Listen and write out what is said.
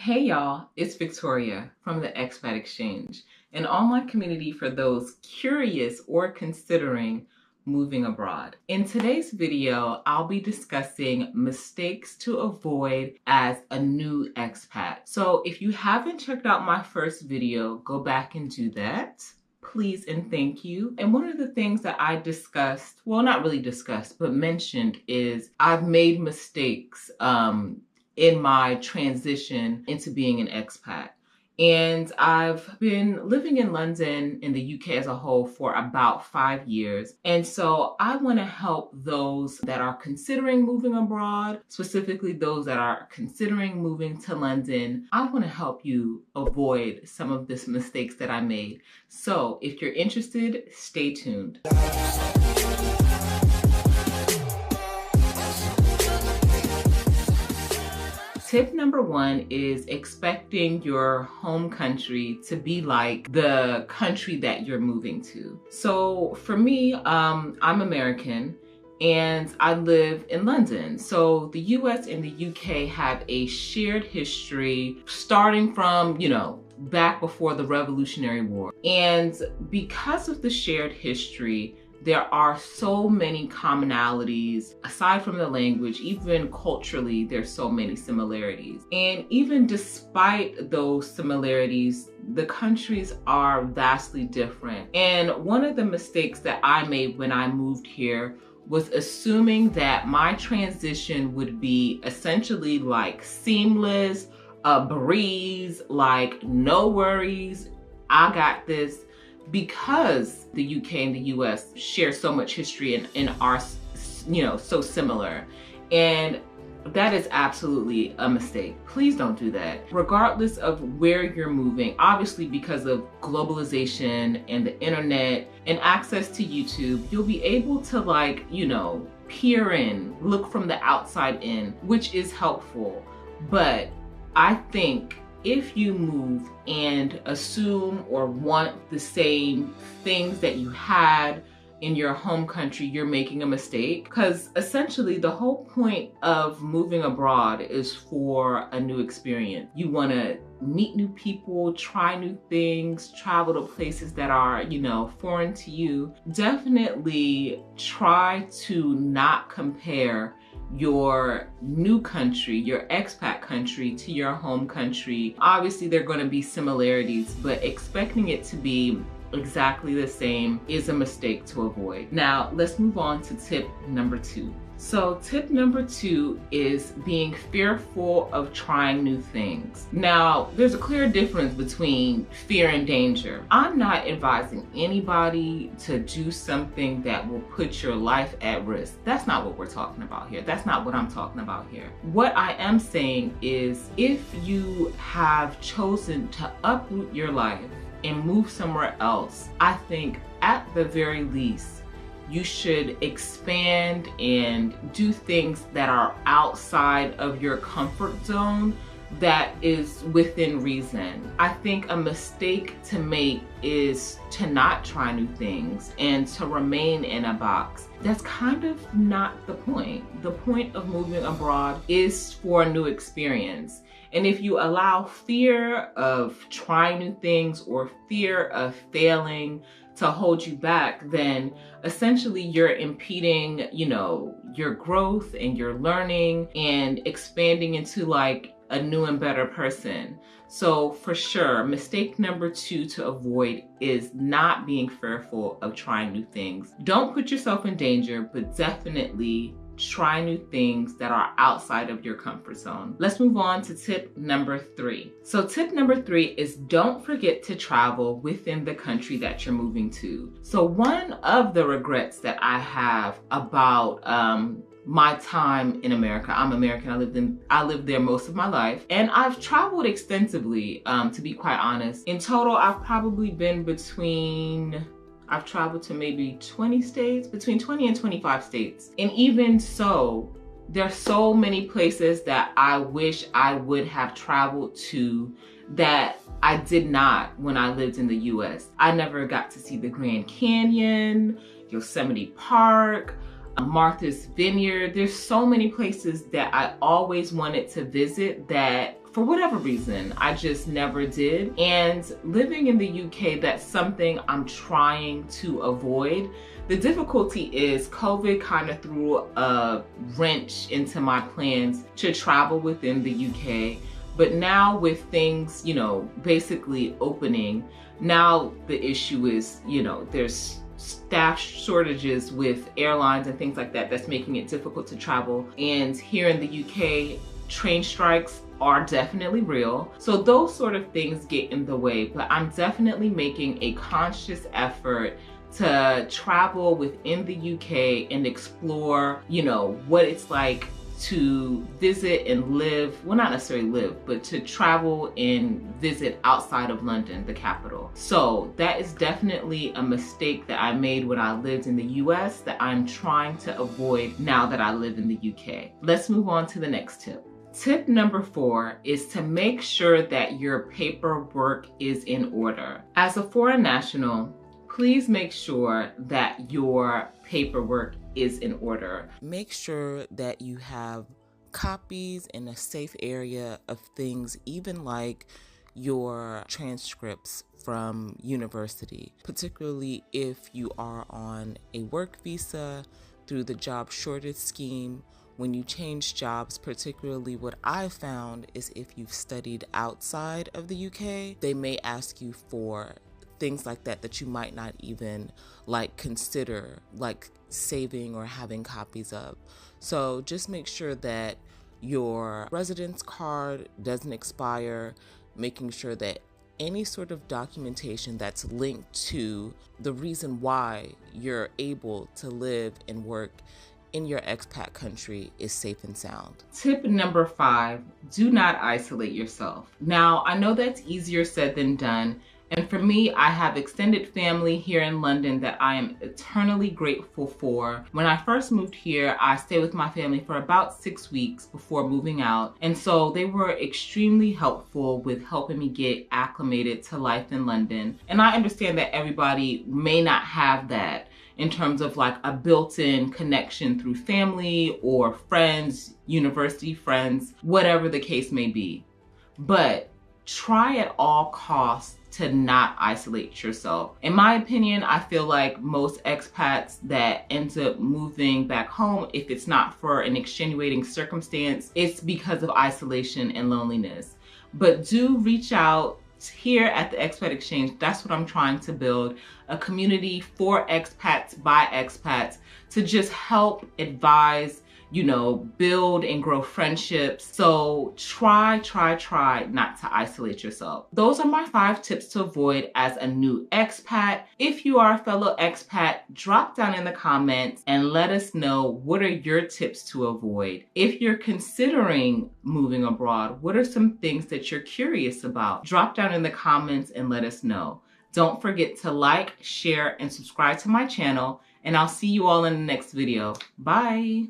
Hey y'all, it's Victoria from the Expat Exchange, an online community for those curious or considering moving abroad. In today's video, I'll be discussing mistakes to avoid as a new expat. So if you haven't checked out my first video, go back and do that. Please and thank you. And one of the things that I discussed, well, not really discussed, but mentioned is I've made mistakes in my transition into being an expat. And I've been living in London, in the UK as a whole, for about 5 years. And so I want to help those that are considering moving abroad, specifically those that are considering moving to London. I want to help you avoid some of these mistakes that I made. So if you're interested, stay tuned. Tip number one is expecting your home country to be like the country that you're moving to. So for me, I'm American and I live in London. So the US and the UK have a shared history starting from, back before the Revolutionary War. And because of the shared history, there are so many commonalities. Aside from the language, even culturally, there's so many similarities. And even despite those similarities, the countries are vastly different. And one of the mistakes that I made when I moved here was assuming that my transition would be essentially like seamless, a breeze, like no worries, I got this. Because the UK and the US share so much history and are, so similar. And that is absolutely a mistake. Please don't do that. Regardless of where you're moving, obviously because of globalization and the internet and access to YouTube, you'll be able to peer in, look from the outside in, which is helpful. But I think if you move and assume or want the same things that you had in your home country, you're making a mistake. Because essentially the whole point of moving abroad is for a new experience. You want to meet new people, try new things, travel to places that are, foreign to you. Definitely try to not compare your new country, your expat country, to your home country. Obviously there are going to be similarities, but expecting it to be exactly the same is a mistake to avoid. Now let's move on to tip number two. So tip number two is being fearful of trying new things. Now, there's a clear difference between fear and danger. I'm not advising anybody to do something that will put your life at risk. That's not what we're talking about here. That's not what I'm talking about here. What I am saying is if you have chosen to uproot your life and move somewhere else, I think at the very least, you should expand and do things that are outside of your comfort zone that is within reason. I think a mistake to make is to not try new things and to remain in a box. That's kind of not the point. The point of moving abroad is for a new experience. And if you allow fear of trying new things or fear of failing to hold you back, then essentially you're impeding, your growth and your learning and expanding into like a new and better person. So for sure, mistake number two to avoid is not being fearful of trying new things. Don't put yourself in danger, but definitely try new things that are outside of your comfort zone. Let's move on to tip number three. So tip number three is don't forget to travel within the country that you're moving to. So one of the regrets that I have about my time in America, I'm American, I lived there most of my life, and I've traveled extensively, to be quite honest. In total, I've probably been I've traveled to maybe 20 states, between 20 and 25 states. And even so, there are so many places that I wish I would have traveled to that I did not when I lived in the US. I never got to see the Grand Canyon, Yosemite Park, Martha's Vineyard. There's so many places that I always wanted to visit that for whatever reason, I just never did. And living in the UK, that's something I'm trying to avoid. The difficulty is COVID kind of threw a wrench into my plans to travel within the UK. But now with things, you know, basically opening, now the issue is, you know, there's staff shortages with airlines and things like that that's making it difficult to travel. And here in the UK, train strikes are definitely real. So those sort of things get in the way, but I'm definitely making a conscious effort to travel within the UK and explore, you know, what it's like to visit and live, well, not necessarily live, but to travel and visit outside of London, the capital. So that is definitely a mistake that I made when I lived in the US that I'm trying to avoid now that I live in the UK. Let's move on to the next tip. Tip number 4 is to make sure that your paperwork is in order. As a foreign national, please make sure that your paperwork is in order. Make sure that you have copies in a safe area of things, even like your transcripts from university, particularly if you are on a work visa through the job shortage scheme. When you change jobs, particularly what I found is if you've studied outside of the UK, they may ask you for things like that you might not even like consider like saving or having copies of. So just make sure that your residence card doesn't expire, making sure that any sort of documentation that's linked to the reason why you're able to live and work in your expat country is safe and sound. Tip number 5, do not isolate yourself. Now, I know that's easier said than done. And for me, I have extended family here in London that I am eternally grateful for. When I first moved here, I stayed with my family for about 6 weeks before moving out. And so they were extremely helpful with helping me get acclimated to life in London. And I understand that everybody may not have that in terms of like a built-in connection through family or friends, university friends, whatever the case may be. But try at all costs to not isolate yourself. In my opinion, I feel like most expats that end up moving back home, if it's not for an extenuating circumstance, it's because of isolation and loneliness. But do reach out. Here at the Expat Exchange, that's what I'm trying to build, a community for expats by expats to just help advise, you know, build and grow friendships. So try not to isolate yourself. Those are my 5 tips to avoid as a new expat. If you are a fellow expat, drop down in the comments and let us know what are your tips to avoid. If you're considering moving abroad, what are some things that you're curious about? Drop down in the comments and let us know. Don't forget to like, share, and subscribe to my channel, and I'll see you all in the next video. Bye.